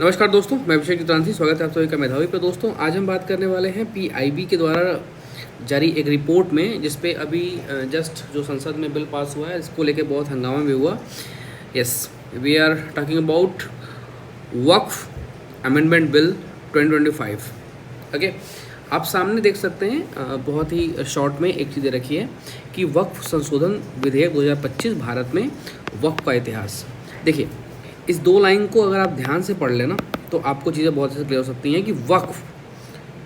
नमस्कार दोस्तों, मैं अभिषेक चित्रांशी। स्वागत है आप सभी का मेधावी पे। दोस्तों, आज हम बात करने वाले हैं पीआईबी के द्वारा जारी एक रिपोर्ट में, जिस पे अभी जस्ट जो संसद में बिल पास हुआ है, इसको लेके बहुत हंगामा भी हुआ। Yes, we are talking about Waqf amendment bill 2025। Okay, आप सामने देख सकते हैं, बहुत ही शॉर्ट में एक चीज़ें रखी है कि वक्फ संशोधन विधेयक 2025 भारत में वक्फ का इतिहास। देखिए, इस दो लाइन को अगर आप ध्यान से पढ़ लेना तो आपको चीज़ें बहुत अच्छे से क्लियर हो सकती हैं कि वक्फ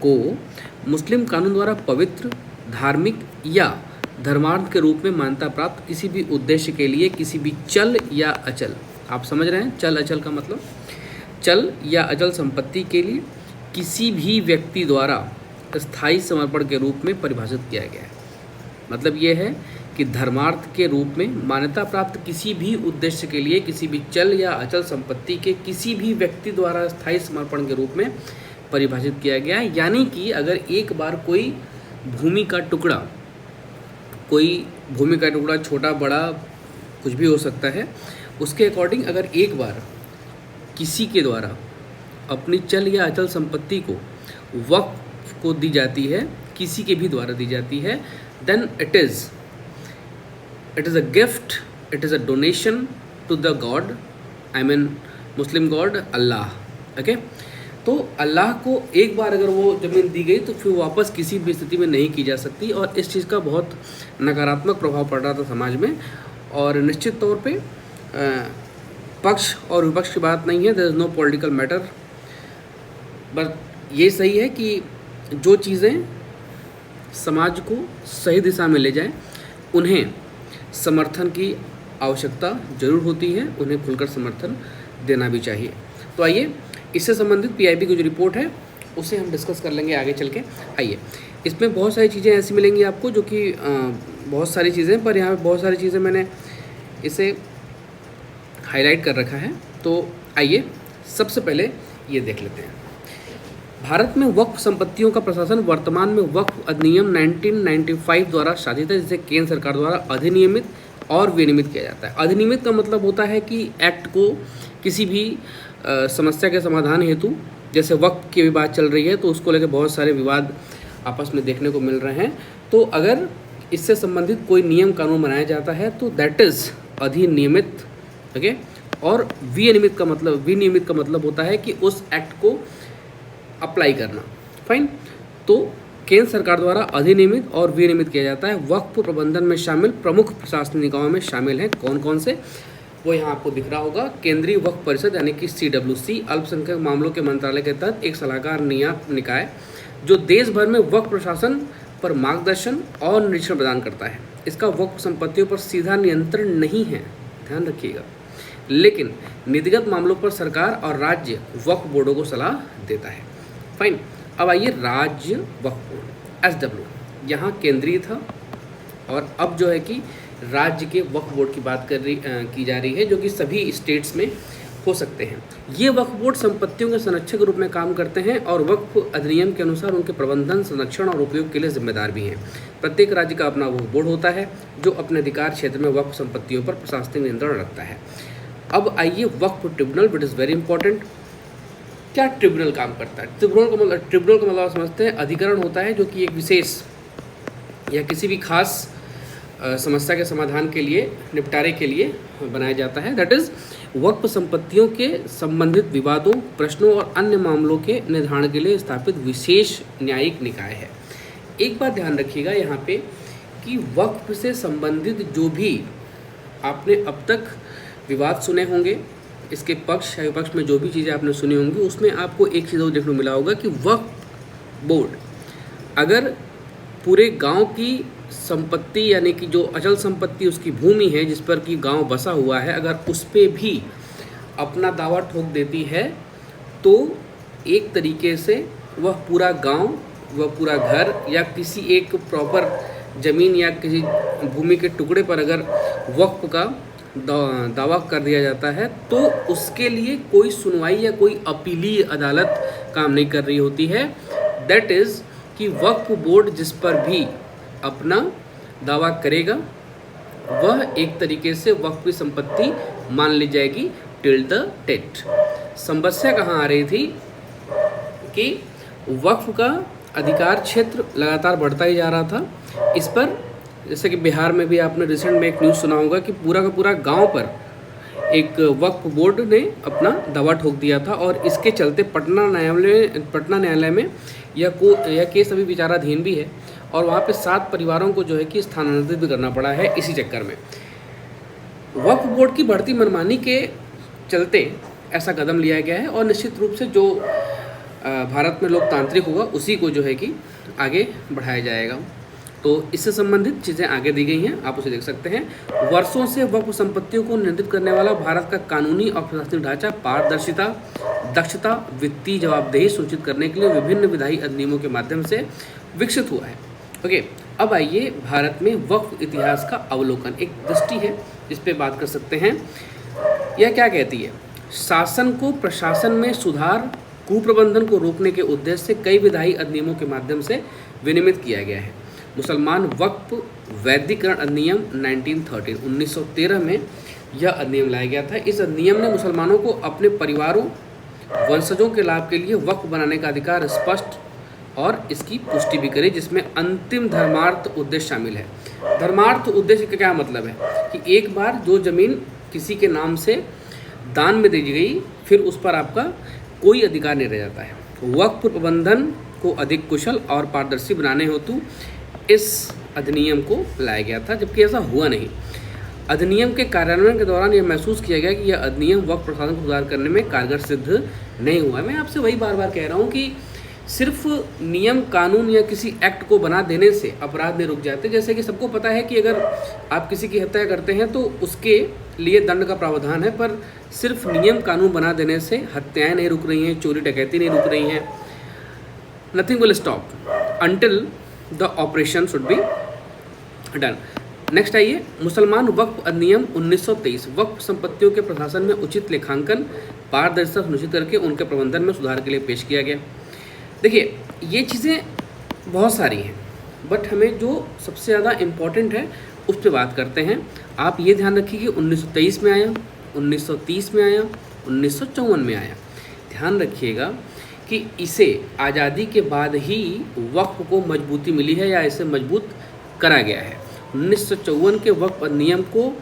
को मुस्लिम कानून द्वारा पवित्र, धार्मिक या धर्मार्थ के रूप में मान्यता प्राप्त किसी भी उद्देश्य के लिए किसी भी चल या अचल, आप समझ रहे हैं चल अचल का मतलब, चल या अचल संपत्ति के लिए किसी भी व्यक्ति द्वारा स्थायी समर्पण के रूप में परिभाषित किया गया है। मतलब ये है कि धर्मार्थ के रूप में मान्यता प्राप्त किसी भी उद्देश्य के लिए किसी भी चल या अचल संपत्ति के किसी भी व्यक्ति द्वारा स्थायी समर्पण के रूप में परिभाषित किया गया है। यानी कि अगर एक बार कोई भूमि का टुकड़ा छोटा बड़ा कुछ भी हो सकता है, उसके अकॉर्डिंग अगर एक बार किसी के द्वारा अपनी चल या अचल संपत्ति को वक्फ को दी जाती है, किसी के भी द्वारा दी जाती है, then it is a gift, it is a donation to the God, I mean Muslim God Allah. Okay, तो अल्लाह को एक बार अगर वो ज़मीन दी गई तो फिर वापस किसी भी स्थिति में नहीं की जा सकती, और इस चीज़ का बहुत नकारात्मक प्रभाव पड़ रहा था समाज में। और निश्चित तौर पे पक्ष और विपक्ष की बात नहीं है, there is no political matter, but ये सही है कि जो चीज़ें समाज को सही दिशा में ले जाएं, उन्हें समर्थन की आवश्यकता जरूर होती है, उन्हें खुलकर समर्थन देना भी चाहिए। तो आइए, इससे संबंधित पीआईबी की जो रिपोर्ट है उसे हम डिस्कस कर लेंगे आगे चल के। आइए, इसमें बहुत सारी चीज़ें ऐसी मिलेंगी आपको जो कि बहुत सारी चीज़ें, पर यहाँ पे बहुत सारी चीज़ें मैंने इसे हाईलाइट कर रखा है। तो आइए सबसे पहले ये देख लेते हैं। भारत में वक्फ संपत्तियों का प्रशासन वर्तमान में वक्फ अधिनियम 1995 द्वारा शासित है, जिसे केंद्र सरकार द्वारा अधिनियमित और विनियमित किया जाता है। अधिनियमित का मतलब होता है कि एक्ट को किसी भी समस्या के समाधान हेतु, जैसे वक्फ की भी बात चल रही है तो उसको लेकर बहुत सारे विवाद आपस में देखने को मिल रहे हैं, तो अगर इससे संबंधित कोई नियम कानून बनाया जाता है तो दैट इज़ अधिनियमित। ओके, और विनियमित का मतलब होता है कि उस एक्ट को अप्लाई करना। फाइन, तो केंद्र सरकार द्वारा अधिनियमित और विनियमित किया जाता है। वक्फ प्रबंधन में शामिल प्रमुख प्रशासनिक निकायों में शामिल हैं कौन कौन से, वो यहाँ आपको दिख रहा होगा। केंद्रीय वक्फ परिषद यानी कि CWC, अल्पसंख्यक मामलों के मंत्रालय के तहत एक सलाहकार निकाय जो देश भर में वक्फ प्रशासन पर मार्गदर्शन और निरीक्षण प्रदान करता है। इसका वक्फ संपत्तियों पर सीधा नियंत्रण नहीं है, ध्यान रखिएगा, लेकिन नीतिगत मामलों पर सरकार और राज्य वक्फ बोर्डों को सलाह देता है। फाइन, अब आइए राज्य वक्फ बोर्ड SW, यहाँ केंद्रीय था और अब जो है कि राज्य के वक्फ बोर्ड की बात की जा रही है, जो कि सभी स्टेट्स में हो सकते हैं। ये वक्फ बोर्ड संपत्तियों के संरक्षक के रूप में काम करते हैं और वक्फ अधिनियम के अनुसार उनके प्रबंधन, संरक्षण और उपयोग के लिए जिम्मेदार भी हैं। प्रत्येक राज्य का अपना वक्फ बोर्ड होता है जो अपने अधिकार क्षेत्र में वक्फ संपत्तियों पर प्रशासनिक नियंत्रण रखता है। अब आइए Waqf tribunal, which is very important. क्या ट्रिब्यूनल काम करता है? ट्रिब्यूनल का मतलब आप समझते हैं, अधिकरण होता है जो कि एक विशेष या किसी भी खास समस्या के समाधान के लिए, निपटारे के लिए बनाया जाता है। दैट इज़ वक्फ संपत्तियों के संबंधित विवादों, प्रश्नों और अन्य मामलों के निर्धारण के लिए स्थापित विशेष न्यायिक निकाय है। एक बात ध्यान रखिएगा यहाँ पे कि वक्फ से संबंधित जो भी आपने अब तक विवाद सुने होंगे, इसके पक्ष या विपक्ष में जो भी चीज़ें आपने सुनी होंगी, उसमें आपको एक चीज़ और देखने को मिला होगा कि वक्फ बोर्ड अगर पूरे गांव की संपत्ति यानी कि जो अचल संपत्ति उसकी भूमि है जिस पर कि गांव बसा हुआ है, अगर उस पर भी अपना दावा ठोक देती है तो एक तरीके से वह पूरा गांव, वह पूरा घर या किसी एक प्रॉपर ज़मीन या किसी भूमि के टुकड़े पर अगर वक्फ का दावा कर दिया जाता है तो उसके लिए कोई सुनवाई या कोई अपीलीय अदालत काम नहीं कर रही होती है। दैट इज़ कि वक्फ बोर्ड जिस पर भी अपना दावा करेगा वह एक तरीके से वक्फ की संपत्ति मान ली जाएगी टिल द डेट। समस्या कहाँ आ रही थी कि वक्फ का अधिकार क्षेत्र लगातार बढ़ता ही जा रहा था। इस पर जैसे कि बिहार में भी आपने रिसेंट में एक न्यूज़ सुना होगा कि पूरा का पूरा गांव पर एक वक्फ बोर्ड ने अपना दावा ठोक दिया था और इसके चलते पटना न्यायालय में यह केस अभी विचाराधीन भी है और वहाँ पे 7 परिवारों को जो है कि स्थानांतरित भी करना पड़ा है इसी चक्कर में। वक्फ बोर्ड की बढ़ती मनमानी के चलते ऐसा कदम लिया गया है और निश्चित रूप से जो भारत में लोकतांत्रिक होगा उसी को जो है कि आगे बढ़ाया जाएगा। तो इससे संबंधित चीज़ें आगे दी गई हैं, आप उसे देख सकते हैं। वर्षों से वक्फ संपत्तियों को नियंत्रित करने वाला भारत का कानूनी और प्रशासनिक ढांचा पारदर्शिता, दक्षता, वित्तीय जवाबदेही सुनिश्चित करने के लिए विभिन्न विधायी अधिनियमों के माध्यम से विकसित हुआ है। ओके, अब आइए भारत में वक्फ इतिहास का अवलोकन, एक दृष्टि है इस पर बात कर सकते हैं। यह क्या कहती है? शासन को प्रशासन में सुधार, कुप्रबंधन को रोकने के उद्देश्य से कई विधायी अधिनियमों के माध्यम से विनियमित किया गया है। मुसलमान वक्फ वैधीकरण अधिनियम 1913 में यह अधिनियम लाया गया था। इस अधिनियम ने मुसलमानों को अपने परिवारों, वंशजों के लाभ के लिए वक्फ बनाने का अधिकार स्पष्ट और इसकी पुष्टि भी करी, जिसमें अंतिम धर्मार्थ उद्देश्य शामिल है। धर्मार्थ उद्देश्य का क्या मतलब है कि एक बार जो जमीन किसी के नाम से दान में दी गई, फिर उस पर आपका कोई अधिकार नहीं रह जाता है। वक्फ प्रबंधन को अधिक कुशल और पारदर्शी बनाने हेतु इस अधिनियम को लाया गया था, जबकि ऐसा हुआ नहीं। अधिनियम के कार्यान्वयन के दौरान यह महसूस किया गया कि यह अधिनियम वक्फ प्रशासन को सुधार करने में कारगर सिद्ध नहीं हुआ। मैं आपसे वही बार बार कह रहा हूँ कि सिर्फ नियम कानून या किसी एक्ट को बना देने से अपराध नहीं रुक जाते। जैसे कि सबको पता है कि अगर आप किसी की हत्या करते हैं तो उसके लिए दंड का प्रावधान है, पर सिर्फ नियम कानून बना देने से हत्याएं नहीं रुक रही हैं, चोरी डकैती नहीं रुक रही हैं। Nothing will stop until the operation should be done. Next आइए, मुसलमान वक्फ अधिनियम 1923 वक्फ संपत्तियों के प्रशासन में उचित लेखांकन, पारदर्शिता सुनिश्चित करके उनके प्रबंधन में सुधार के लिए पेश किया गया। देखिए, ये चीज़ें बहुत सारी हैं, बट हमें जो सबसे ज़्यादा इम्पॉर्टेंट है उस पर बात करते हैं। आप ये ध्यान रखिए कि 1923 में आया, 1930 में आया, 1954 में आया। ध्यान रखिएगा कि इसे आज़ादी के बाद ही वक्फ को मजबूती मिली है या इसे मजबूत करा गया है। 1954 के वक्फ अधिनियम को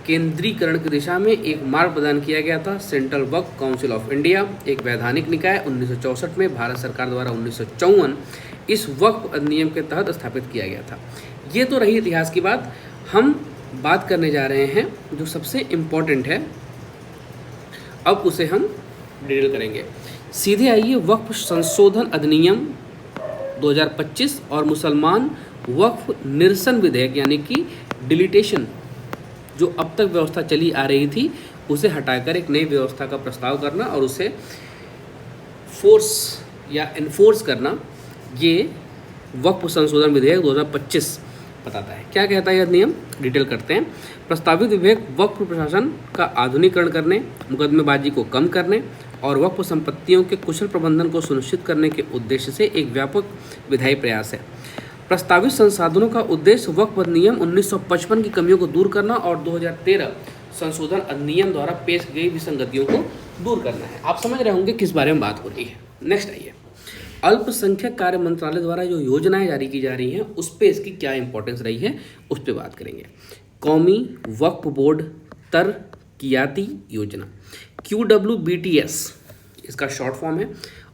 केंद्रीकरण की दिशा में एक मार्ग प्रदान किया गया था। Central Waqf council of India एक वैधानिक निकाय 1964 में भारत सरकार द्वारा 1954 इस वक्फ अधिनियम के तहत स्थापित किया गया था। ये तो रही इतिहास की बात। हम बात करने जा रहे हैं जो सबसे इम्पोर्टेंट है, अब उसे हम डिटेल करेंगे। सीधे आइए, वक्फ संशोधन अधिनियम 2025 और मुसलमान वक्फ निरसन विधेयक यानी कि डिलीटेशन, जो अब तक व्यवस्था चली आ रही थी उसे हटाकर एक नई व्यवस्था का प्रस्ताव करना और उसे फोर्स या इन्फोर्स करना, ये वक्फ संशोधन विधेयक 2025 बताता है। क्या कहता है यह अधिनियम, डिटेल करते हैं। प्रस्तावित विधेयक वक्फ प्रशासन का आधुनिकीकरण करने, मुकदमेबाजी को कम करने और वक्फ संपत्तियों के कुशल प्रबंधन को सुनिश्चित करने के उद्देश्य से एक व्यापक विधायी प्रयास है। प्रस्तावित संसाधनों का उद्देश्य वक्फ अधिनियम 1955 की कमियों को दूर करना और 2013 संशोधन अधिनियम द्वारा पेश की गई विसंगतियों को दूर करना है। आप समझ रहे होंगे किस बारे में बात हो रही है। नेक्स्ट आइए, अल्पसंख्यक कार्य मंत्रालय द्वारा जो योजनाएं जारी की जा रही हैं उस पर इसकी क्या इंपॉर्टेंस रही है उस पर बात करेंगे। कौमी वक्फ बोर्ड तरक्कियाती योजना QWBTS इसका शॉर्ट फॉर्म है,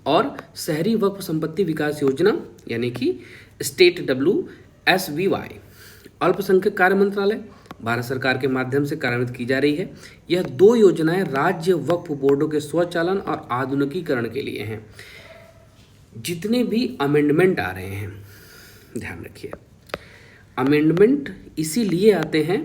और शहरी वक्फ संपत्ति विकास योजना यानी कि स्टेट WSVY अल्पसंख्यक कार्य मंत्रालय भारत सरकार के माध्यम से कार्यान्वित की जा रही है। यह 2 योजनाएं राज्य वक्फ बोर्डों के स्वचालन और आधुनिकीकरण के लिए हैं। जितने भी अमेंडमेंट आ रहे हैं, ध्यान रखिए, अमेंडमेंट इसीलिए आते हैं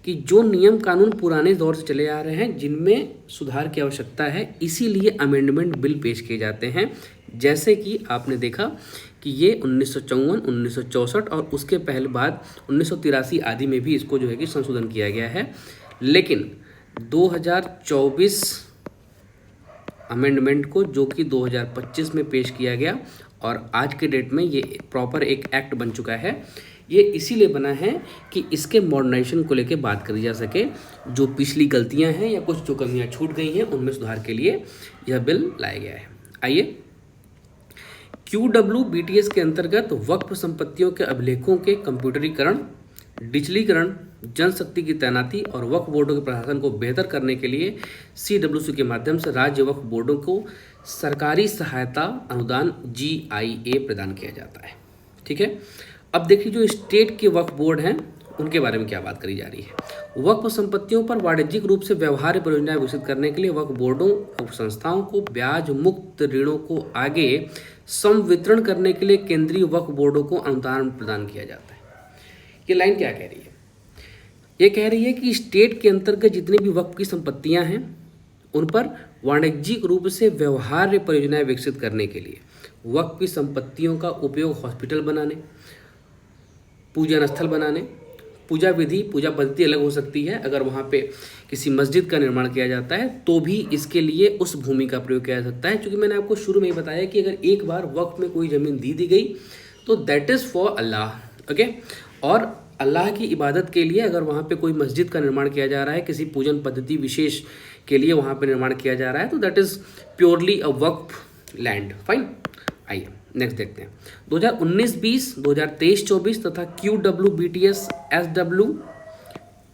कि जो नियम कानून पुराने दौर से चले आ रहे हैं जिनमें सुधार की आवश्यकता है, इसीलिए अमेंडमेंट बिल पेश किए जाते हैं। जैसे कि आपने देखा कि ये 1954, 1964 और उसके पहले बाद 1983 आदि में भी इसको जो है कि संशोधन किया गया है। लेकिन 2024 अमेंडमेंट को, जो कि 2025 में पेश किया गया और आज के डेट में ये प्रॉपर एक एक्ट बन चुका है, ये इसीलिए बना है कि इसके मॉडर्नाइजेशन को लेकर बात करी जा सके, जो पिछली गलतियां हैं या कुछ जो कमियां छूट गई हैं उनमें सुधार के लिए यह बिल लाया गया है। आइए, QWBTS के अंतर्गत वक्फ संपत्तियों के अभिलेखों के कंप्यूटरीकरण, डिजिटलीकरण, जनशक्ति की तैनाती और वक्फ बोर्डों के प्रशासन को बेहतर करने के लिए CWC के माध्यम से राज्य वक्फ बोर्डों को सरकारी सहायता अनुदान GIA प्रदान किया जाता है। ठीक है, अब देखिए जो स्टेट के वक्फ बोर्ड हैं उनके बारे में क्या बात करी जा रही है। वक्फ संपत्तियों पर वाणिज्यिक रूप से व्यवहार्य परियोजनाएं विकसित करने के लिए वक्फ बोर्डों और संस्थाओं को ब्याज मुक्त ऋणों को आगे संवितरण करने के लिए केंद्रीय वक्फ बोर्डों को अनुदान प्रदान किया जाता है। ये लाइन क्या कह रही है? ये कह रही है कि स्टेट के अंतर्गत जितनी भी वक्फ की संपत्तियां हैं उन पर वाणिज्यिक रूप से व्यवहार्य परियोजनाएं विकसित करने के लिए वक्फ की संपत्तियों का उपयोग हॉस्पिटल बनाने, पूजन स्थल बनाने, पूजा विधि पूजा पद्धति अलग हो सकती है, अगर वहाँ पे किसी मस्जिद का निर्माण किया जाता है तो भी इसके लिए उस भूमि का प्रयोग किया जा सकता है। क्योंकि मैंने आपको शुरू में ही बताया कि अगर एक बार वक्फ में कोई ज़मीन दी गई तो that is for Allah, okay. और अल्लाह की इबादत के लिए अगर वहाँ पे कोई मस्जिद का निर्माण किया जा रहा है, किसी पूजन पद्धति विशेष के लिए वहाँ पे निर्माण किया जा रहा है, तो that is purely a Waqf land. Fine, आइए नेक्स्ट देखते हैं। 2019-20, 2023-24 तथा QWBTS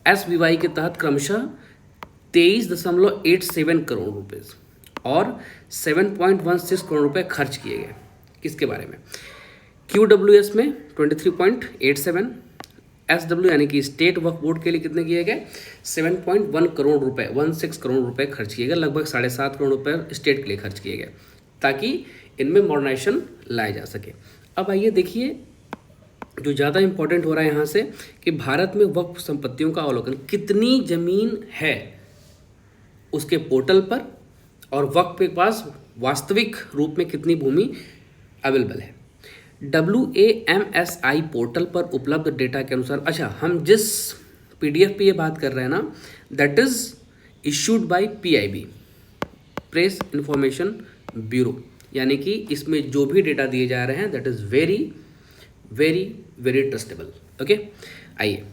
SWI के तहत क्रमशः 23.87 करोड़ रुपए और 7.16 करोड़ रुपए खर्च किए गए। किसके बारे में? QWS में 23.87, SW यानी कि स्टेट वक्फ बोर्ड के लिए कितने किए गए? 7.1 करोड़ रुपए, 16 करोड़ रुपए खर्च किए गए। लगभग 7.5 करोड़ रुपए स्टेट के लिए खर्च किए गए ताकि इनमें मॉडर्नाइजेशन लाया जा सके। अब आइए देखिए जो ज़्यादा इंपॉर्टेंट हो रहा है यहाँ से कि भारत में वक्फ संपत्तियों का अवलोकन, कितनी ज़मीन है उसके पोर्टल पर और वक्फ के पास वास्तविक रूप में कितनी भूमि अवेलेबल है। WAMSI पोर्टल पर उपलब्ध डेटा के अनुसार, अच्छा हम जिस PDF पे ये बात कर रहे हैं ना, that is issued by PIB, press information bureau, यानी कि इसमें जो भी डेटा दिए जा रहे हैं that is very very very trustable, okay. आइए,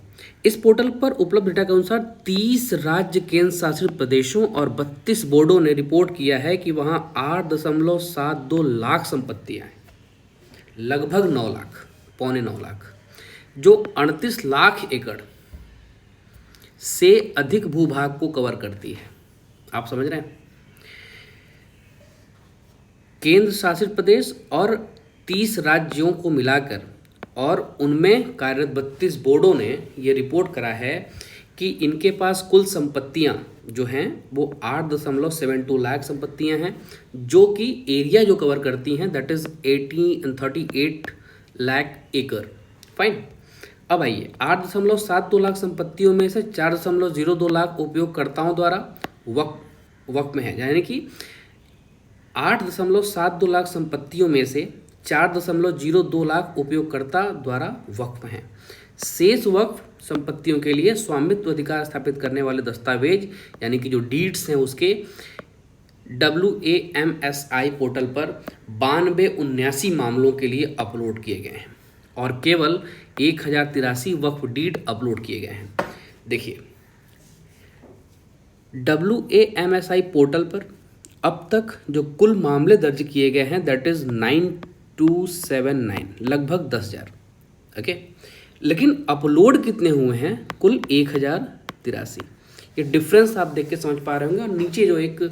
इस पोर्टल पर उपलब्ध डेटा के अनुसार 30 राज्य केंद्र शासित प्रदेशों और 32 बोर्डों ने रिपोर्ट किया है कि वहाँ 8.72 लाख संपत्तियाँ हैं, लगभग 9 लाख, पौने 9 लाख, जो 38 लाख एकड़ से अधिक भूभाग को कवर करती है। आप समझ रहे हैं? केंद्र शासित प्रदेश और 30 राज्यों को मिलाकर और उनमें कार्यरत 32 बोर्डों ने ये रिपोर्ट करा है कि इनके पास कुल संपत्तियां जो हैं वो 8.72 लाख संपत्तियां हैं, जो कि एरिया जो कवर करती हैं दैट इज़ 38 लाख एकड़। फाइन, अब आइए 8.72 लाख संपत्तियों में से 4.02 लाख उपयोगकर्ताओं द्वारा वक्फ में है, यानी कि 8.72 लाख संपत्तियों में से 4.02 लाख उपयोगकर्ता द्वारा वक्फ हैं। शेष वक्फ संपत्तियों के लिए स्वामित्व अधिकार स्थापित करने वाले दस्तावेज यानी कि जो डीड्स हैं उसके WAMSI पोर्टल पर 9279 मामलों के लिए अपलोड किए गए हैं और केवल 1083 वक्फ डीड अपलोड किए गए हैं। देखिए, WAMSI पोर्टल पर अब तक जो कुल मामले दर्ज किए गए हैं दैट इज़ 9279, लगभग 10,000, ओके। लेकिन अपलोड कितने हुए हैं? कुल 1083। ये डिफरेंस आप देख के समझ पा रहे होंगे। और नीचे जो एक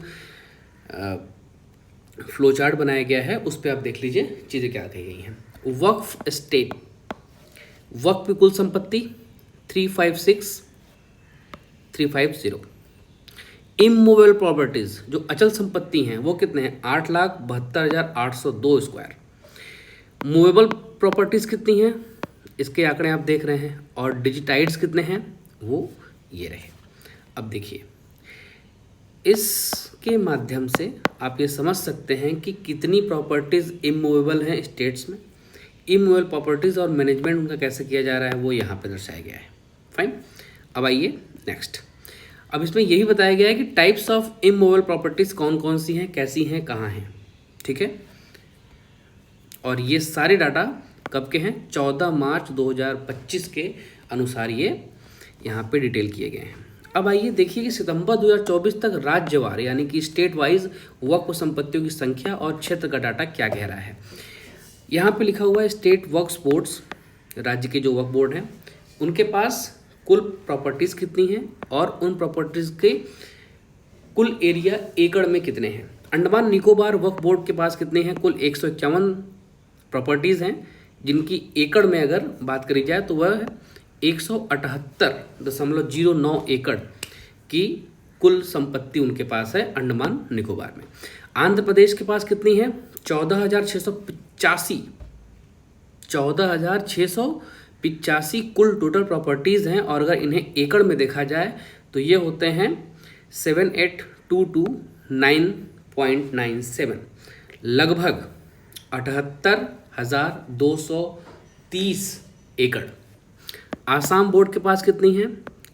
फ्लो चार्ट बनाया गया है उस पर आप देख लीजिए चीज़ें क्या कही गई हैं। वक्फ स्टेट, वक्फ की कुल संपत्ति 350। इमूवेबल प्रॉपर्टीज़ जो अचल संपत्ति हैं वो कितने हैं? 8,72,802 स्क्वायर। मूवेबल प्रॉपर्टीज़ कितनी हैं? इसके आंकड़े आप देख रहे हैं। और डिजिटाइड्स कितने हैं? वो ये रहे। अब देखिए, इसके माध्यम से आप ये समझ सकते हैं कि कितनी प्रॉपर्टीज़ इमूवेबल हैं स्टेट्स में। इमूवेबल प्रॉपर्टीज़ और मैनेजमेंट उनका कैसे किया जा रहा है वो यहाँ पे दर्शाया गया है। फाइन, अब आइए नेक्स्ट। अब इसमें यही बताया गया है कि टाइप्स ऑफ इमूवेबल प्रॉपर्टीज़ कौन कौन सी हैं, कैसी हैं, कहाँ हैं, ठीक है। और ये सारे डाटा कब के हैं? 14 मार्च 2025 के अनुसार ये यहाँ पे डिटेल किए गए हैं। अब आइए देखिए कि सितंबर 2024 तक राज्यवार यानी कि स्टेट वाइज वक्फ संपत्तियों की संख्या और क्षेत्र का डाटा क्या कह रहा है। यहाँ पे लिखा हुआ है स्टेट वक्फ बोर्ड्स, राज्य के जो वक्फ बोर्ड हैं उनके पास कुल प्रॉपर्टीज़ कितनी हैं और उन प्रॉपर्टीज़ के कुल एरिया एकड़ में कितने हैं। अंडमान निकोबार वक्फ बोर्ड के पास कितने हैं? कुल 151 प्रॉपर्टीज़ हैं जिनकी एकड़ में अगर बात करी जाए तो वह 178.09 एकड़ की कुल संपत्ति उनके पास है अंडमान निकोबार में। आंध्र प्रदेश के पास कितनी है? 14,685 कुल टोटल प्रॉपर्टीज़ हैं और अगर इन्हें एकड़ में देखा जाए तो ये होते हैं 78,229.97, लगभग 78,230 एकड़। आसाम बोर्ड के पास कितनी है?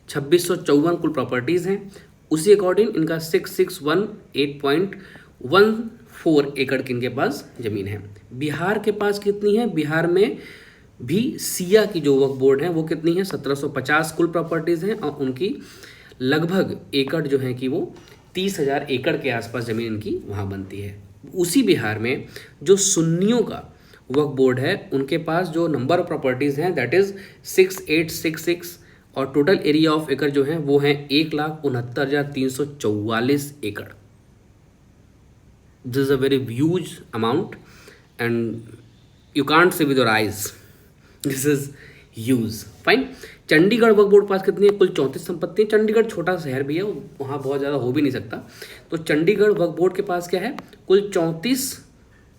2654 कुल प्रॉपर्टीज़ हैं, उसी अकॉर्डिंग इनका 6618.14 एकड़ की इनके पास ज़मीन है। बिहार के पास कितनी है? बिहार में भी सिया की जो वक्फ बोर्ड है वो कितनी है? 1750 कुल प्रॉपर्टीज़ हैं और उनकी लगभग एकड़ जो है कि वो 30,000 एकड़ के आसपास ज़मीन इनकी वहाँ बनती है। उसी बिहार में जो सुन्नियों का वक्फ बोर्ड है उनके पास जो नंबर ऑफ प्रॉपर्टीज़ हैं दैट इज़ 6866 और टोटल एरिया ऑफ एकड़ जो है वो है 1,69,344 एकड़। This is a very huge amount and you can't say with your eyes, this is huge. Fine. Chandigarh Waqf board पास कितनी है? कुल 34 संपत्ति। चंडीगढ़ छोटा शहर भी है, वहाँ बहुत ज़्यादा हो भी नहीं सकता, तो चंडीगढ़ वक्फ बोर्ड के पास क्या है? कुल 34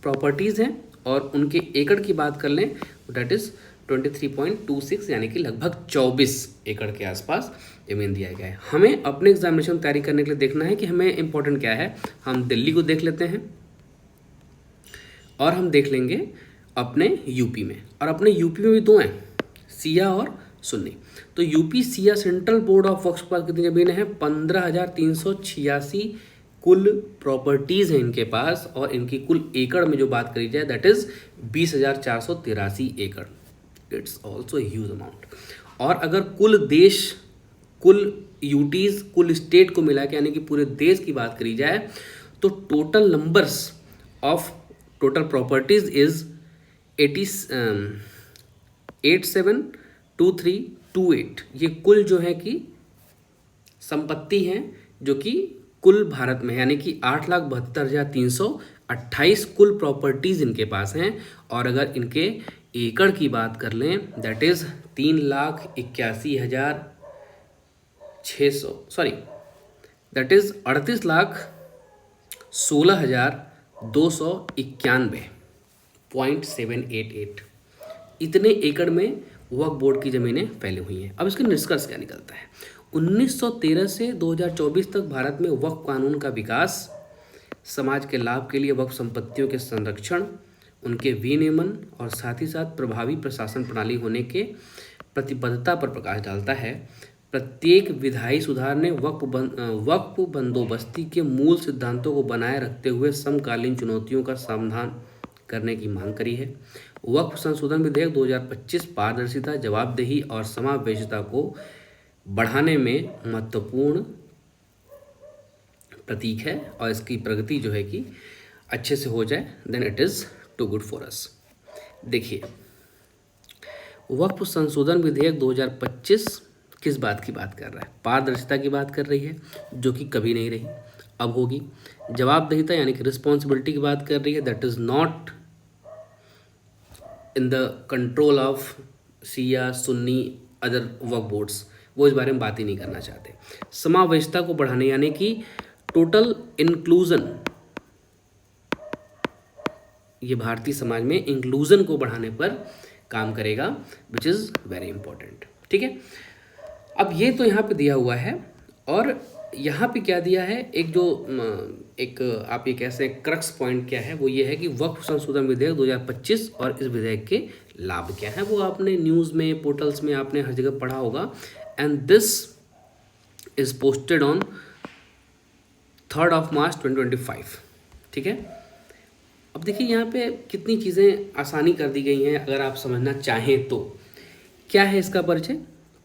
प्रॉपर्टीज़ हैं और उनके एकड़ की बात कर लें दैट इज़ 23.26 यानी कि लगभग 24 एकड़ के आसपास ज़मीन दिया गया है। हमें अपने एग्जामिनेशन तैयारी करने के लिए देखना है कि हमें इंपॉर्टेंट क्या है। हम दिल्ली को देख लेते हैं और हम देख लेंगे अपने यूपी में, और अपने यूपी में भी दो हैं, सिया और सुन्नी। तो UP Shia central board of Waqf के पास कितनी ज़मीन है? 15,386 कुल प्रॉपर्टीज़ हैं इनके पास और इनकी कुल एकड़ में जो बात करी जाए दैट इज़ 20,483 एकड़। It's also huge amount. और अगर कुल देश, कुल यूटीज़, कुल स्टेट को मिला के यानी कि पूरे देश की बात करी जाए तो total numbers of total properties is 872328। ये कुल जो है कि संपत्ति हैं जो कि कुल भारत में यानी कि 8,72,328 कुल प्रॉपर्टीज़ इनके पास हैं। और अगर इनके एकड़ की बात कर लें दैट इज़ 38,16,291.788 इतने एकड़ में वक्फ बोर्ड की ज़मीनें फैली हुई हैं। अब इसका निष्कर्ष क्या निकलता है? 1913 से 2024 तक भारत में वक्फ कानून का विकास, समाज के लाभ के लिए वक्फ संपत्तियों के संरक्षण, उनके विनियमन और साथ ही साथ प्रभावी प्रशासन प्रणाली होने के प्रतिबद्धता पर प्रकाश डालता है। प्रत्येक विधायी सुधार ने वक्फ बंदोबस्ती के मूल सिद्धांतों को बनाए रखते हुए समकालीन चुनौतियों का समाधान करने की मांग करी है। वक्फ संशोधन विधेयक 2025 पारदर्शिता, जवाबदेही और समावेशिता को बढ़ाने में महत्वपूर्ण प्रतीक है और इसकी प्रगति जो है कि अच्छे से हो जाए then it is too good for us. देखिए, वक्फ संशोधन विधेयक 2025 किस बात की बात कर रहा है? पारदर्शिता की बात कर रही है जो कि कभी नहीं रही, अब होगी। जवाबदेहिता यानी कि रिस्पॉन्सिबिलिटी की बात कर रही है that is not in the control of Siya, Sunni, other Waqf boards, वो इस बारे में बात ही नहीं करना चाहते। समावेशिता को बढ़ाने यानी कि टोटल इंक्लूजन, ये भारतीय समाज में इंक्लूजन को बढ़ाने पर काम करेगा विच इज़ वेरी इंपॉर्टेंट। ठीक है, अब ये तो यहाँ पे दिया हुआ है और यहाँ पे क्या दिया है, एक जो एक आप ये कैसे क्रक्स पॉइंट क्या है वो ये है कि वक्फ संशोधन विधेयक 2025 और इस विधेयक के लाभ क्या है वो आपने न्यूज़ में, पोर्टल्स में आपने हर जगह पढ़ा होगा। And this is posted on 3 मार्च 2025। ठीक है, अब देखिए यहाँ पे कितनी चीज़ें आसानी कर दी गई हैं अगर आप समझना चाहें तो। क्या है इसका परिचय?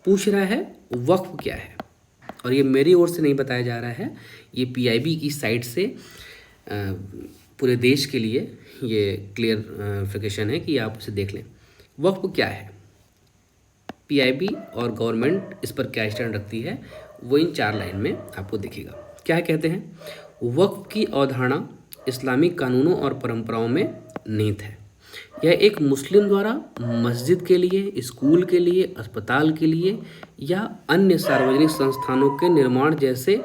पूछ रहा है वक्फ क्या है, और ये मेरी ओर से नहीं बताया जा रहा है, ये पीआईबी की साइट से पूरे देश के लिए ये क्लियरिफिकेशन है कि आप उसे देख लें। वक्फ क्या है, पीआईबी और गवर्नमेंट इस पर क्या स्टैंड रखती है, वो इन 4 लाइन में आपको दिखेगा। क्या कहते हैं? वक्फ की अवधारणा इस्लामिक कानूनों और परंपराओं में निहित है। यह एक मुस्लिम द्वारा मस्जिद के लिए, स्कूल के लिए, अस्पताल के लिए या अन्य सार्वजनिक संस्थानों के निर्माण जैसे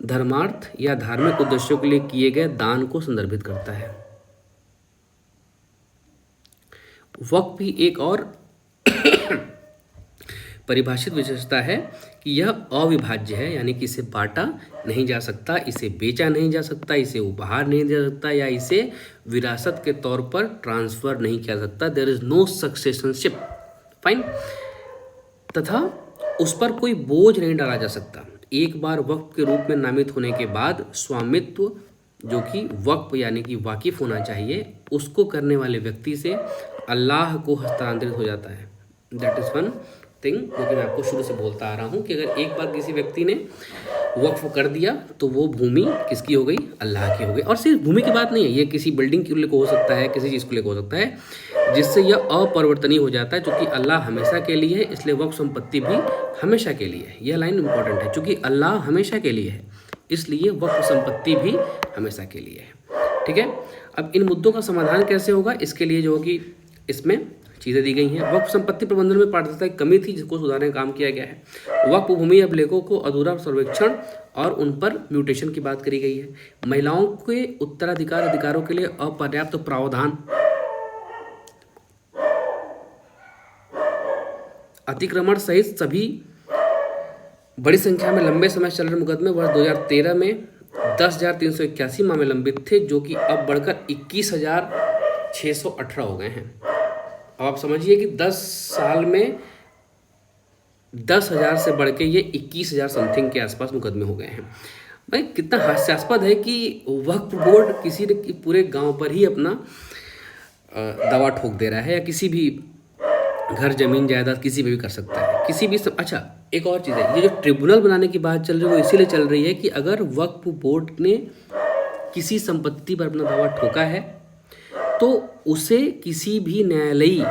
धर्मार्थ या धार्मिक उद्देश्यों के लिए किए गए दान को संदर्भित करता है। वक्फ भी एक और परिभाषित विशेषता है कि यह अविभाज्य है, यानी कि इसे बांटा नहीं जा सकता, इसे बेचा नहीं जा सकता, इसे उपहार नहीं दिया जा सकता या इसे विरासत के तौर पर ट्रांसफर नहीं किया जा सकता। There is no successionship, fine. तथा उस पर कोई बोझ नहीं डाला जा सकता। एक बार वक्फ के रूप में नामित होने के बाद स्वामित्व, जो कि वक्फ यानी कि वाकिफ होना चाहिए, उसको करने वाले व्यक्ति से अल्लाह को हस्तांतरित हो जाता है। दैट इज़ वन थिंग जो कि मैं आपको शुरू से बोलता आ रहा हूँ कि अगर एक बार किसी व्यक्ति ने वक्फ कर दिया तो वो भूमि किसकी हो गई? अल्लाह की हो गई। और सिर्फ भूमि की बात नहीं है, ये किसी बिल्डिंग के लिए हो सकता है, किसी चीज़ को लेकर हो सकता है, जिससे यह अपरिवर्तनीय हो जाता है, चूँकि अल्लाह हमेशा के लिए है, इसलिए वक्फ संपत्ति भी हमेशा के लिए है। यह लाइन इंपॉर्टेंट है, चूँकि अल्लाह हमेशा के लिए है, इसलिए वक्फ संपत्ति भी हमेशा के लिए है। ठीक है, अब इन मुद्दों का समाधान कैसे होगा, इसके लिए जो होगी इसमें चीज़ें दी गई हैं। वक्फ संपत्ति प्रबंधन में पारदर्शिता की कमी थी, जिसको सुधारने का काम किया गया है। वक्फ भूमि अभिलेखों को अधूरा सर्वेक्षण और उन पर म्यूटेशन की बात करी गई है। महिलाओं के उत्तराधिकार अधिकारों के लिए अपर्याप्त प्रावधान, अतिक्रमण सहित सभी बड़ी संख्या में लंबे समय से चल रहे मुकदमे वर्ष 2013 में 10,381 मामले लंबित थे, जो कि अब बढ़कर 21,618 हो गए हैं। अब आप समझिए कि 10 साल में 10,000 से बढ़ के ये 21,000 समथिंग के आसपास मुकदमे हो गए हैं। भाई कितना हास्यास्पद है कि वक्फ बोर्ड किसी ने पूरे गांव पर ही अपना दवा ठोक दे रहा है, या किसी भी घर जमीन जायदाद किसी पे भी कर सकता है, किसी भी अच्छा एक और चीज़ है, ये जो ट्रिब्यूनल बनाने की बात चल रही है वो इसीलिए चल रही है कि अगर वक्फ बोर्ड ने किसी संपत्ति पर अपना दावा ठोका है तो उसे किसी भी न्यायालयी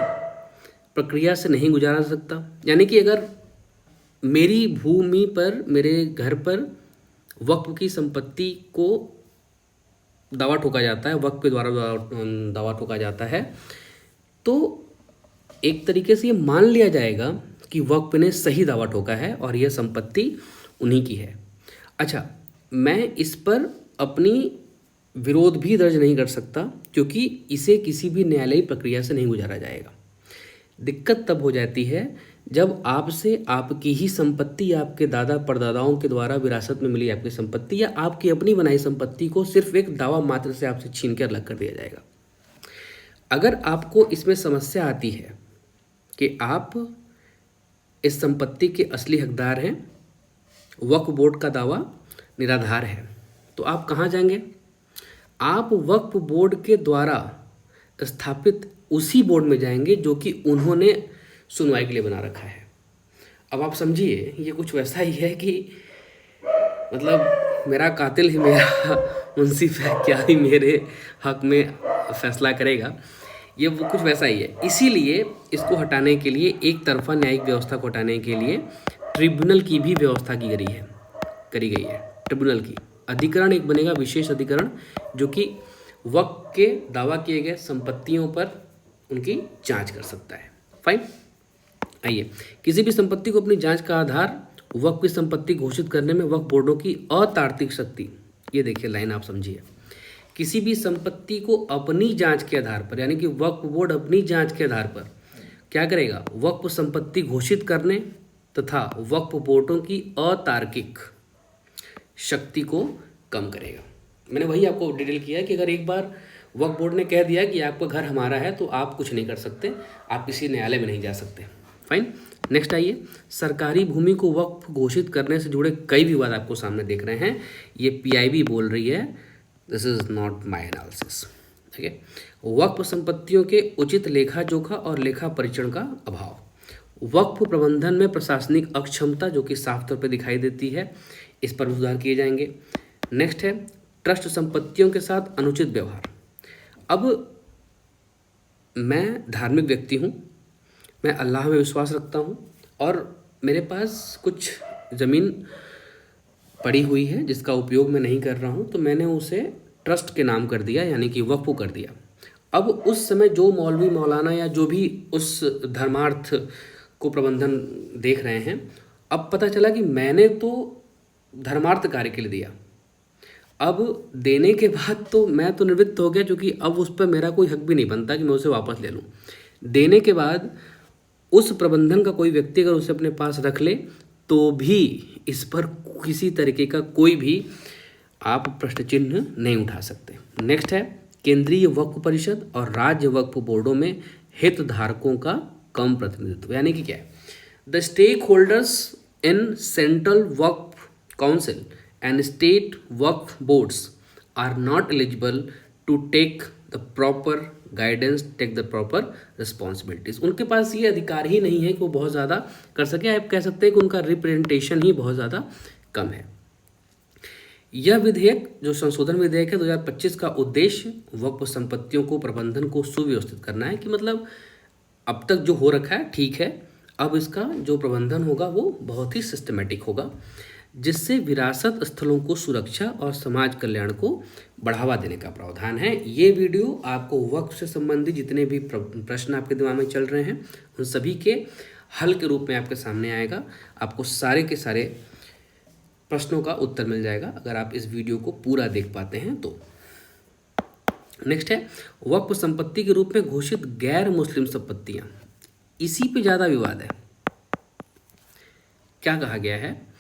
प्रक्रिया से नहीं गुजारा जा सकता। यानी कि अगर मेरी भूमि पर, मेरे घर पर वक्फ की संपत्ति को दावा ठोका जाता है, वक्फ के द्वारा दावा ठोका जाता है, तो एक तरीके से ये मान लिया जाएगा कि वक्फ ने सही दावा ठोका है और यह संपत्ति उन्हीं की है। अच्छा, मैं इस पर अपनी विरोध भी दर्ज नहीं कर सकता, क्योंकि इसे किसी भी न्यायालयी प्रक्रिया से नहीं गुजारा जाएगा। दिक्कत तब हो जाती है जब आपसे आपकी ही संपत्ति या आपके दादा परदादाओं के द्वारा विरासत में मिली आपकी संपत्ति या आपकी अपनी बनाई संपत्ति को सिर्फ एक दावा मात्र से आपसे छीन कर अलग कर दिया जाएगा। अगर आपको इसमें समस्या आती है कि आप इस संपत्ति के असली हकदार हैं, वक्फ बोर्ड का दावा निराधार है, तो आप कहाँ जाएंगे? आप वक्फ बोर्ड के द्वारा स्थापित उसी बोर्ड में जाएंगे जो कि उन्होंने सुनवाई के लिए बना रखा है। अब आप समझिए, ये कुछ वैसा ही है कि मतलब मेरा कातिल ही मेरा मुंसिफ है, क्या ही मेरे हक में फैसला करेगा, ये वो कुछ वैसा ही है। इसीलिए इसको हटाने के लिए, एक तरफा न्यायिक व्यवस्था को हटाने के लिए ट्रिब्यूनल की भी व्यवस्था करी गई है। ट्रिब्यूनल की अधिकरण एक बनेगा, विशेष अधिकरण, जो कि वक्फ के दावा किए गए संपत्तियों पर उनकी जांच कर सकता है। फाइन, आइए, किसी भी संपत्ति को अपनी जांच का आधार वक्फ की संपत्ति घोषित करने में वक्फ बोर्डों की अतार्किक शक्ति, ये देखिए लाइन आप समझिए, किसी भी संपत्ति को अपनी जांच के आधार पर, यानी कि वक्फ बोर्ड अपनी जांच के आधार पर क्या करेगा? वक्फ संपत्ति घोषित करने तथा वक्फ बोर्डों की अतार्किक शक्ति को कम करेगा। मैंने वही आपको डिटेल किया है कि अगर एक बार वक्फ बोर्ड ने कह दिया कि आपका घर हमारा है तो आप कुछ नहीं कर सकते, आप किसी न्यायालय में नहीं जा सकते। फाइन, नेक्स्ट आइए, सरकारी भूमि को वक्फ घोषित करने से जुड़े कई विवाद आपको सामने देख रहे हैं। ये पीआईबी बोल रही है, this is not my analysis. ठीक है। वक्फ संपत्तियों के उचित लेखा जोखा और लेखा परीक्षण का अभाव, वक्फ प्रबंधन में प्रशासनिक अक्षमता जो कि साफ तौर पर दिखाई देती है, इस पर भी सुधार किए जाएंगे। नेक्स्ट है ट्रस्ट संपत्तियों के साथ अनुचित व्यवहार। अब मैं धार्मिक व्यक्ति हूँ, मैं अल्लाह में विश्वास रखता हूँ और मेरे पास कुछ ज़मीन पड़ी हुई है जिसका उपयोग मैं नहीं कर रहा हूँ, तो मैंने उसे ट्रस्ट के नाम कर दिया, यानी कि वक्फ कर दिया। अब उस समय जो मौलवी मौलाना या जो भी उस धर्मार्थ को प्रबंधन देख रहे हैं, अब पता चला कि मैंने तो धर्मार्थ कार्य के लिए दिया, अब देने के बाद तो मैं तो निवृत्त हो गया, क्योंकि अब उस पर मेरा कोई हक भी नहीं बनता कि मैं उसे वापस ले लूँ। देने के बाद उस प्रबंधन का कोई व्यक्ति अगर उसे अपने पास रख ले तो भी इस पर किसी तरीके का कोई भी आप प्रश्न चिन्ह नहीं उठा सकते। नेक्स्ट है केंद्रीय वक्फ परिषद और राज्य वक्फ बोर्डों में हितधारकों का कम प्रतिनिधित्व, यानी कि क्या है, the stakeholders in central Waqf council and state waqf boards are not eligible to take the proper guidance, take the proper responsibilities। उनके पास ये अधिकार ही नहीं है कि वो बहुत ज़्यादा कर सके, आप कह सकते हैं कि उनका रिप्रेजेंटेशन ही बहुत ज़्यादा कम है। यह विधेयक जो संशोधन विधेयक है 2025 का उद्देश्य वक्फ संपत्तियों को प्रबंधन को सुव्यवस्थित करना है, कि मतलब अब तक जो हो रखा है ठीक है, अब इसका जो प्रबंधन होगा वो बहुत ही सिस्टमेटिक होगा, जिससे विरासत स्थलों को सुरक्षा और समाज कल्याण को बढ़ावा देने का प्रावधान है। ये वीडियो आपको वक्फ से संबंधित जितने भी प्रश्न आपके दिमाग में चल रहे हैं उन सभी के हल के रूप में आपके सामने आएगा। आपको सारे के सारे प्रश्नों का उत्तर मिल जाएगा अगर आप इस वीडियो को पूरा देख पाते हैं तो। नेक्स्ट है वक्फ संपत्ति के रूप में घोषित गैर मुस्लिम संपत्तियां, इसी पे ज़्यादा विवाद है। क्या कहा गया है,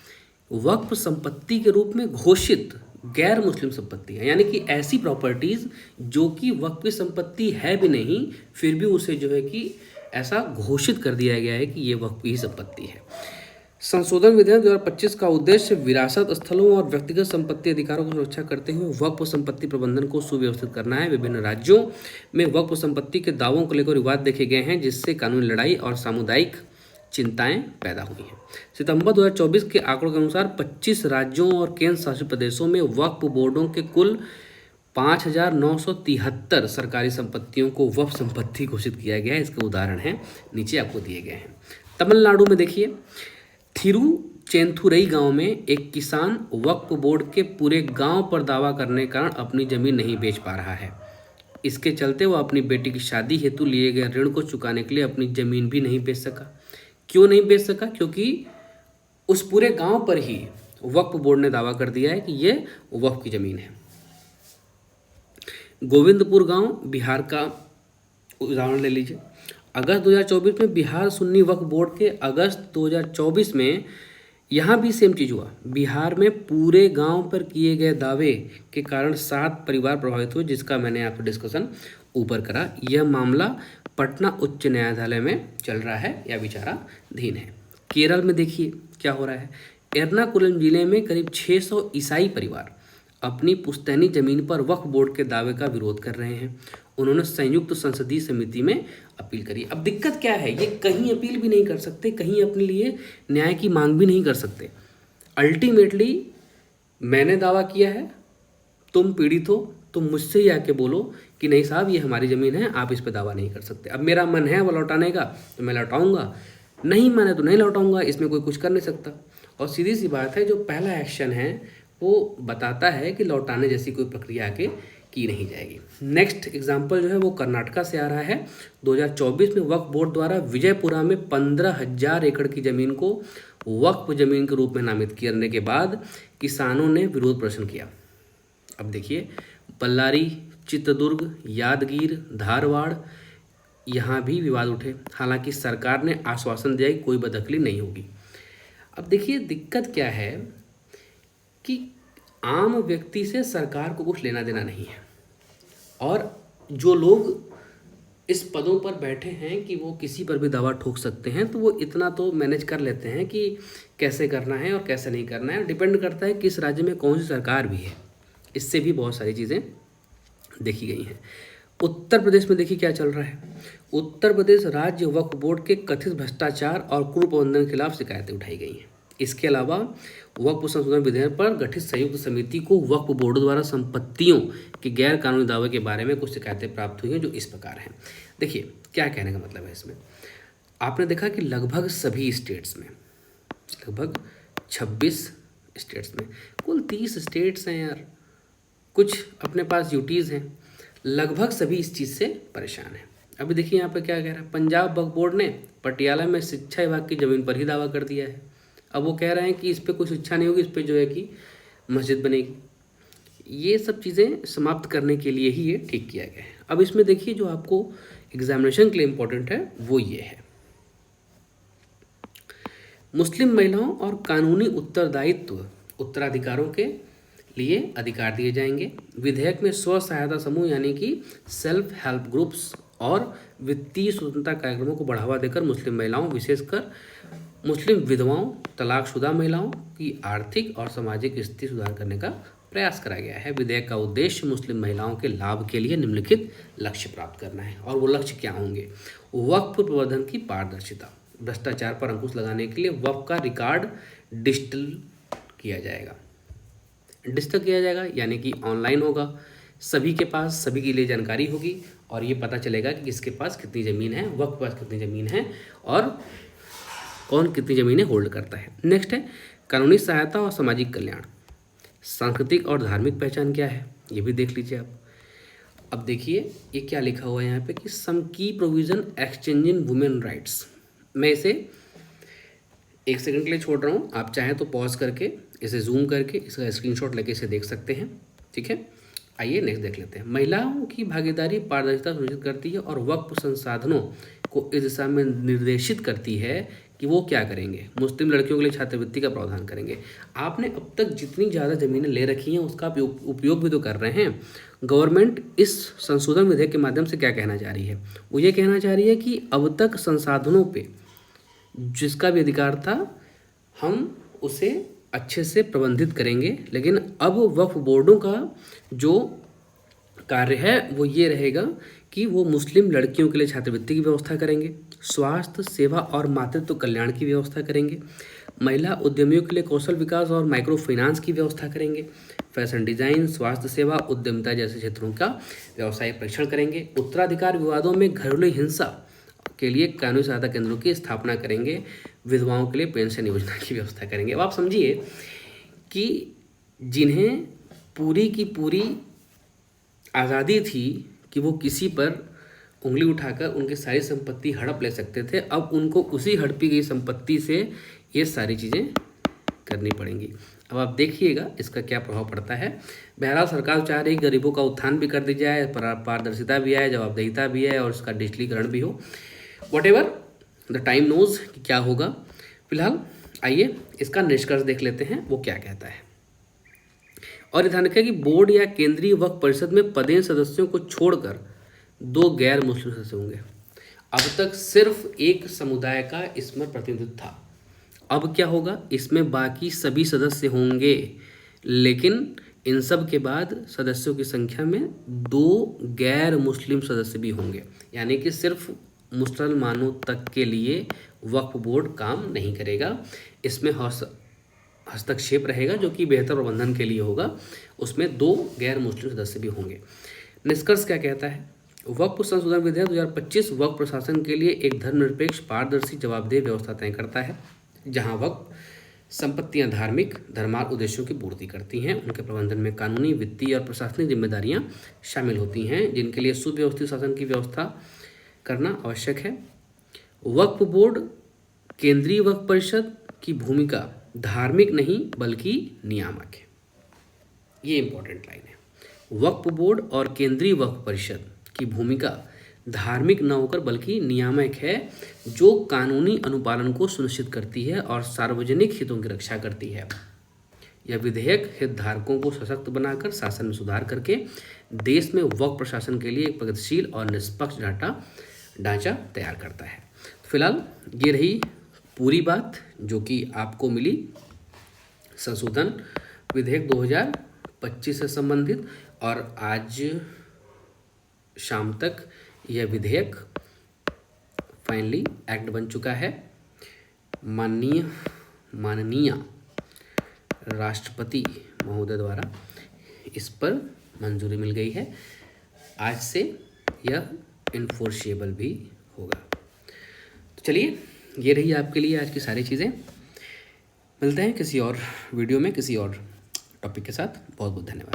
वक्फ संपत्ति के रूप में घोषित गैर मुस्लिम संपत्तियां, यानी कि ऐसी प्रॉपर्टीज जो कि वक्फ की संपत्ति है भी नहीं, फिर भी उसे जो है कि ऐसा घोषित कर दिया गया है कि ये वक्फ की संपत्ति है। संशोधन विधेयक 2025 का उद्देश्य विरासत स्थलों और व्यक्तिगत संपत्ति अधिकारों की सुरक्षा करते हुए वक्फ संपत्ति प्रबंधन को सुव्यवस्थित करना है। विभिन्न राज्यों में वक्फ संपत्ति के दावों को लेकर विवाद देखे गए हैं, जिससे कानूनी लड़ाई और सामुदायिक चिंताएं पैदा हुई हैं। सितंबर 2024 के आंकड़ों के अनुसार 25 राज्यों और केंद्र शासित प्रदेशों में वक्फ बोर्डों के कुल 5,973 सरकारी संपत्तियों को वक्फ संपत्ति घोषित किया गया है। इसके उदाहरण हैं नीचे आपको दिए गए हैं। तमिलनाडु में देखिए, थिरुचेंथुरई गांव में एक किसान वक्फ बोर्ड के पूरे गांव पर दावा करने के कारण अपनी जमीन नहीं बेच पा रहा है। इसके चलते वह अपनी बेटी की शादी हेतु लिए गए ऋण को चुकाने के लिए अपनी जमीन भी नहीं बेच सका। क्यों नहीं बेच सका? क्योंकि उस पूरे गांव पर ही वक्फ बोर्ड ने दावा कर दिया है कि ये वक्फ की जमीन है। गोविंदपुर गांव बिहार का उदाहरण ले लीजिए। अगस्त 2024 में बिहार सुन्नी वक्फ बोर्ड के अगस्त 2024 में यहाँ भी सेम चीज़ हुआ। बिहार में पूरे गांव पर किए गए दावे के कारण 7 परिवार प्रभावित हुए, जिसका मैंने आपको डिस्कशन ऊपर करा। यह मामला पटना उच्च न्यायालय में चल रहा है या विचाराधीन है। केरल में देखिए क्या हो रहा है। एर्नाकुलम जिले में करीब 600 ईसाई परिवार अपनी पुश्तैनी जमीन पर वक्फ बोर्ड के दावे का विरोध कर रहे हैं। उन्होंने संयुक्त संसदीय समिति में अपील करी। अब दिक्कत क्या है, ये कहीं अपील भी नहीं कर सकते, कहीं अपने लिए न्याय की मांग भी नहीं कर सकते। अल्टीमेटली मैंने दावा किया है, तुम पीड़ित हो, तुम मुझसे ही आके बोलो कि नहीं साहब ये हमारी ज़मीन है, आप इस पर दावा नहीं कर सकते। अब मेरा मन है वो लौटाने का तो मैं लौटाऊंगा, नहीं माने तो नहीं लौटाऊंगा, इसमें कोई कुछ कर नहीं सकता। और सीधी सी बात है, जो पहला एक्शन है वो बताता है कि लौटाने जैसी कोई प्रक्रिया आगे की नहीं जाएगी। नेक्स्ट एग्जाम्पल जो है वो कर्नाटका से आ रहा है। 2024 में वक्फ बोर्ड द्वारा विजयपुरा में 15,000 एकड़ की ज़मीन को वक्फ ज़मीन के रूप में नामित करने के बाद किसानों ने विरोध प्रदर्शन किया। अब देखिए, बल्लारी, चित्रदुर्ग, यादगीर, धारवाड़, यहाँ भी विवाद उठे। हालांकि सरकार ने आश्वासन दिया कि कोई बदखली नहीं होगी। अब देखिए दिक्कत क्या है कि आम व्यक्ति से सरकार को कुछ लेना देना नहीं है, और जो लोग इस पदों पर बैठे हैं कि वो किसी पर भी दावा ठोक सकते हैं, तो वो इतना तो मैनेज कर लेते हैं कि कैसे करना है और कैसे नहीं करना है। डिपेंड करता है किस राज्य में कौन सी सरकार भी है, इससे भी बहुत सारी चीज़ें देखी गई हैं। उत्तर प्रदेश में देखिए क्या चल रहा है। उत्तर प्रदेश राज्य वक्फ बोर्ड के कथित भ्रष्टाचार और कुप्रबंधन के खिलाफ शिकायतें उठाई गई हैं। इसके अलावा वक्फ संशोधन विधेयक पर गठित संयुक्त समिति को वक्फ बोर्ड द्वारा संपत्तियों के गैर कानूनी दावे के बारे में कुछ शिकायतें प्राप्त हुई हैं, जो इस प्रकार हैं। देखिए क्या कहने का मतलब है इसमें, आपने देखा कि लगभग सभी स्टेट्स में, लगभग 26 स्टेट्स में, कुल 30 स्टेट्स हैं यार, कुछ अपने पास यूटीज़ हैं, लगभग सभी इस चीज़ से परेशान हैं। अभी देखिए यहाँ पे क्या कह रहा है, पंजाब वक्फ बोर्ड ने पटियाला में शिक्षा विभाग की ज़मीन पर ही दावा कर दिया है। अब वो कह रहे हैं कि इस पर कोई शिक्षा नहीं होगी, इस पर जो है कि मस्जिद बनेगी। ये सब चीज़ें समाप्त करने के लिए ही ये ठीक किया गया है। अब इसमें देखिए जो आपको एग्जामिनेशन के लिए इम्पोर्टेंट है वो ये है, मुस्लिम महिलाओं और कानूनी उत्तरदायित्व उत्तराधिकारों के लिए अधिकार दिए जाएंगे। विधेयक में स्व सहायता समूह यानी कि सेल्फ हेल्प ग्रुप्स और वित्तीय स्वतंत्रता कार्यक्रमों को बढ़ावा देकर मुस्लिम महिलाओं, विशेषकर मुस्लिम विधवाओं, तलाकशुदा महिलाओं की आर्थिक और सामाजिक स्थिति सुधार करने का प्रयास करा गया है। विधेयक का उद्देश्य मुस्लिम महिलाओं के लाभ के लिए निम्नलिखित लक्ष्य प्राप्त करना है। और वो लक्ष्य क्या होंगे, वक्फ प्रबंधन की पारदर्शिता, भ्रष्टाचार पर अंकुश लगाने के लिए वक्फ का रिकॉर्ड डिजिटल किया जाएगा। डिजिटल किया जाएगा यानी कि ऑनलाइन होगा, सभी के पास, सभी के लिए जानकारी होगी और ये पता चलेगा कि किसके पास कितनी ज़मीन है, वक्फ के पास कितनी ज़मीन है और कौन कितनी ज़मीनें होल्ड करता है। नेक्स्ट है कानूनी सहायता और सामाजिक कल्याण। सांस्कृतिक और धार्मिक पहचान क्या है ये भी देख लीजिए आप। अब देखिए ये क्या लिखा हुआ है यहाँ पे कि सम की प्रोविजन एक्सचेंजिंग वुमेन राइट्स। मैं इसे 1 सेकंड के लिए छोड़ रहा हूँ, आप चाहें तो पॉज करके इसे जूम करके इसका स्क्रीनशॉट लेके इसे देख सकते हैं। ठीक है, आइए नेक्स्ट देख लेते हैं। महिलाओं की भागीदारी पारदर्शिता सुनिश्चित करती है और वक्फ संसाधनों को इस दिशा में निर्देशित करती है कि वो क्या करेंगे, मुस्लिम लड़कियों के लिए छात्रवृत्ति का प्रावधान करेंगे। आपने अब तक जितनी ज़्यादा ज़मीनें ले रखी हैं उसका उपयोग भी तो कर रहे हैं। गवर्नमेंट इस संशोधन विधेयक के माध्यम से क्या कहना चाह रही है, वो ये कहना चाह रही है कि अब तक संसाधनों पर जिसका भी अधिकार था हम उसे अच्छे से प्रबंधित करेंगे, लेकिन अब वक्फ बोर्डों का जो कार्य है वो ये रहेगा कि वो मुस्लिम लड़कियों के लिए छात्रवृत्ति की व्यवस्था करेंगे, स्वास्थ्य सेवा और मातृत्व कल्याण की व्यवस्था करेंगे, महिला उद्यमियों के लिए कौशल विकास और माइक्रो फाइनेंस की व्यवस्था करेंगे, फैशन डिजाइन, स्वास्थ्य सेवा, उद्यमिता जैसे क्षेत्रों का व्यवसायिक परीक्षण करेंगे, उत्तराधिकार विवादों में घरेलू हिंसा के लिए कानूनी सहायता केंद्रों की स्थापना करेंगे, विधवाओं के लिए पेंशन योजना की व्यवस्था करेंगे। अब आप समझिए कि जिन्हें पूरी की पूरी आज़ादी थी कि वो किसी पर उंगली उठाकर उनकी सारी संपत्ति हड़प ले सकते थे, अब उनको उसी हड़पी गई संपत्ति से ये सारी चीज़ें करनी पड़ेंगी। अब आप देखिएगा इसका क्या प्रभाव पड़ता है। बहरहाल सरकार चाह रही है गरीबों का उत्थान भी कर दी जाए, पारदर्शिता भी आए, जवाबदेहिता भी है और उसका डिजिटलीकरण भी हो। Whatever द टाइम नोज कि क्या होगा। फिलहाल आइए इसका निष्कर्ष देख लेते हैं वो क्या कहता है। और ध्यान रखें कि बोर्ड या केंद्रीय वक्फ परिषद में पदेन सदस्यों को छोड़कर 2 गैर मुस्लिम सदस्य होंगे। अब तक सिर्फ एक समुदाय का इसमें प्रतिनिधित्व था, अब क्या होगा, इसमें बाकी सभी सदस्य होंगे, लेकिन इन सब के बाद सदस्यों की संख्या में 2 गैर मुस्लिम सदस्य भी होंगे, यानी कि सिर्फ मुसलमानों तक के लिए वक्फ बोर्ड काम नहीं करेगा। इसमें हस्तक्षेप रहेगा जो कि बेहतर प्रबंधन के लिए होगा। उसमें 2 गैर मुस्लिम सदस्य भी होंगे। निष्कर्ष क्या कहता है, वक्फ संशोधन विधेयक 2025 वक्फ प्रशासन के लिए एक धर्मनिरपेक्ष, पारदर्शी, जवाबदेह व्यवस्था तय करता है, जहां वक्फ संपत्तियां धार्मिक धर्मार्थ उद्देश्यों की पूर्ति करती हैं। उनके प्रबंधन में कानूनी, वित्तीय और प्रशासनिक जिम्मेदारियां शामिल होती हैं, जिनके लिए सुव्यवस्थित शासन की व्यवस्था करना आवश्यक है। वक्फ बोर्ड, केंद्रीय वक्फ परिषद की भूमिका धार्मिक नहीं बल्कि नियामक है। ये इंपॉर्टेंट लाइन है। वक्फ बोर्ड और केंद्रीय वक्फ परिषद की भूमिका धार्मिक न होकर बल्कि नियामक है, जो कानूनी अनुपालन को सुनिश्चित करती है और सार्वजनिक हितों की रक्षा करती है। यह विधेयक हितधारकों को सशक्त बनाकर शासन में सुधार करके देश में वक्फ प्रशासन के लिए एक प्रगतिशील और निष्पक्ष ढांचा तैयार करता है। फिलहाल ये रही पूरी बात जो कि आपको मिली संशोधन विधेयक 2025 से संबंधित। और आज शाम तक यह विधेयक फाइनली एक्ट बन चुका है। माननीय राष्ट्रपति महोदय द्वारा इस पर मंजूरी मिल गई है। आज से यह इन्फोर्सेबल भी होगा। तो चलिए, ये रही आपके लिए आज की सारी चीज़ें। मिलते हैं किसी और वीडियो में किसी और टॉपिक के साथ। बहुत बहुत धन्यवाद।